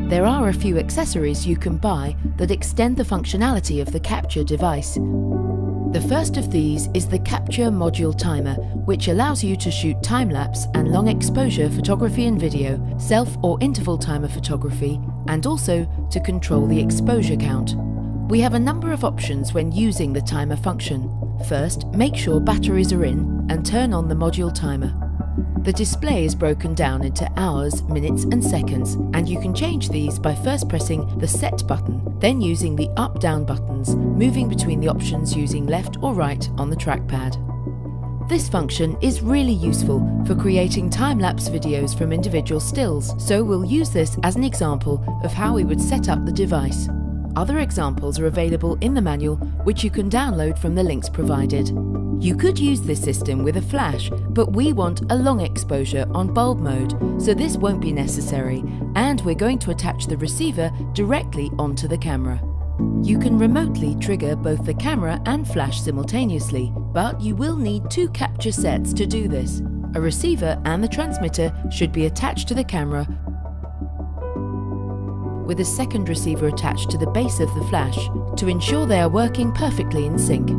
There are a few accessories you can buy that extend the functionality of the Capture device. The first of these is the Capture Module Timer, which allows you to shoot time-lapse and long exposure photography and video, self or interval timer photography, and also to control the exposure count. We have a number of options when using the timer function. First, make sure batteries are in and turn on the module timer. The display is broken down into hours, minutes and seconds, and you can change these by first pressing the Set button, then using the Up-Down buttons, moving between the options using left or right on the trackpad. This function is really useful for creating time-lapse videos from individual stills, so we'll use this as an example of how we would set up the device. Other examples are available in the manual, which you can download from the links provided. You could use this system with a flash, but we want a long exposure on bulb mode, so this won't be necessary, and we're going to attach the receiver directly onto the camera. You can remotely trigger both the camera and flash simultaneously, but you will need two capture sets to do this. A receiver and the transmitter should be attached to the camera, with a second receiver attached to the base of the flash to ensure they are working perfectly in sync.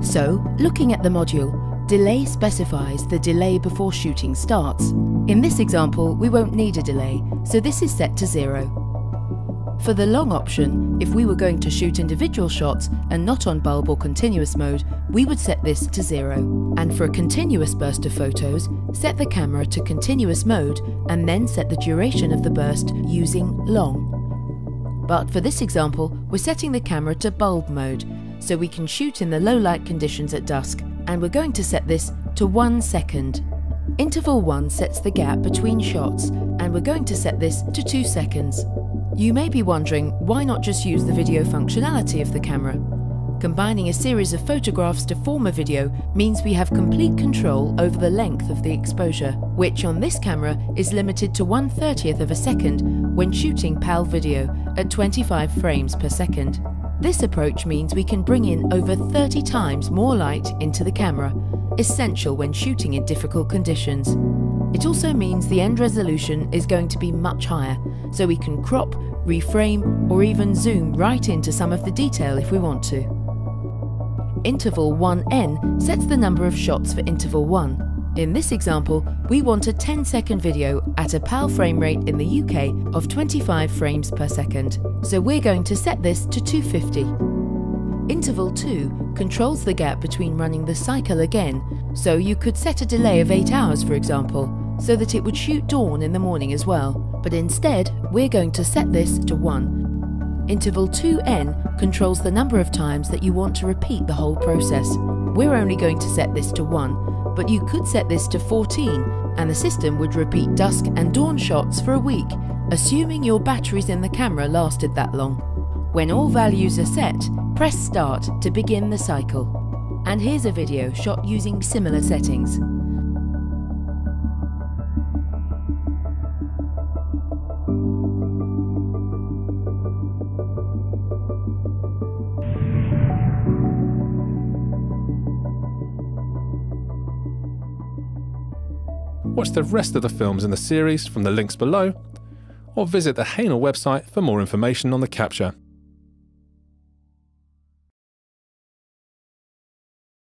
So, looking at the module, delay specifies the delay before shooting starts. In this example, we won't need a delay, so this is set to 0. For the long option, if we were going to shoot individual shots and not on bulb or continuous mode, we would set this to 0. And for a continuous burst of photos, set the camera to continuous mode and then set the duration of the burst using long. But for this example, we're setting the camera to bulb mode, so we can shoot in the low light conditions at dusk, and we're going to set this to 1 second. Interval 1 sets the gap between shots, and we're going to set this to 2 seconds. You may be wondering, why not just use the video functionality of the camera? Combining a series of photographs to form a video means we have complete control over the length of the exposure, which on this camera is limited to 1/30th of a second when shooting PAL video at 25 frames per second. This approach means we can bring in over 30 times more light into the camera, essential when shooting in difficult conditions. It also means the end resolution is going to be much higher, so we can crop, reframe, or even zoom right into some of the detail if we want to. Interval 1n sets the number of shots for interval 1. In this example, we want a 10-second video at a PAL frame rate in the UK of 25 frames per second, so we're going to set this to 250. Interval 2 controls the gap between running the cycle again, so you could set a delay of 8 hours, for example, so that it would shoot dawn in the morning as well, but instead we're going to set this to 1. Interval 2n controls the number of times that you want to repeat the whole process. We're only going to set this to 1, but you could set this to 14, and the system would repeat dusk and dawn shots for a week, assuming your batteries in the camera lasted that long. When all values are set, press Start to begin the cycle. And here's a video shot using similar settings. Watch the rest of the films in the series from the links below, or visit the Haynel website for more information on the Capture.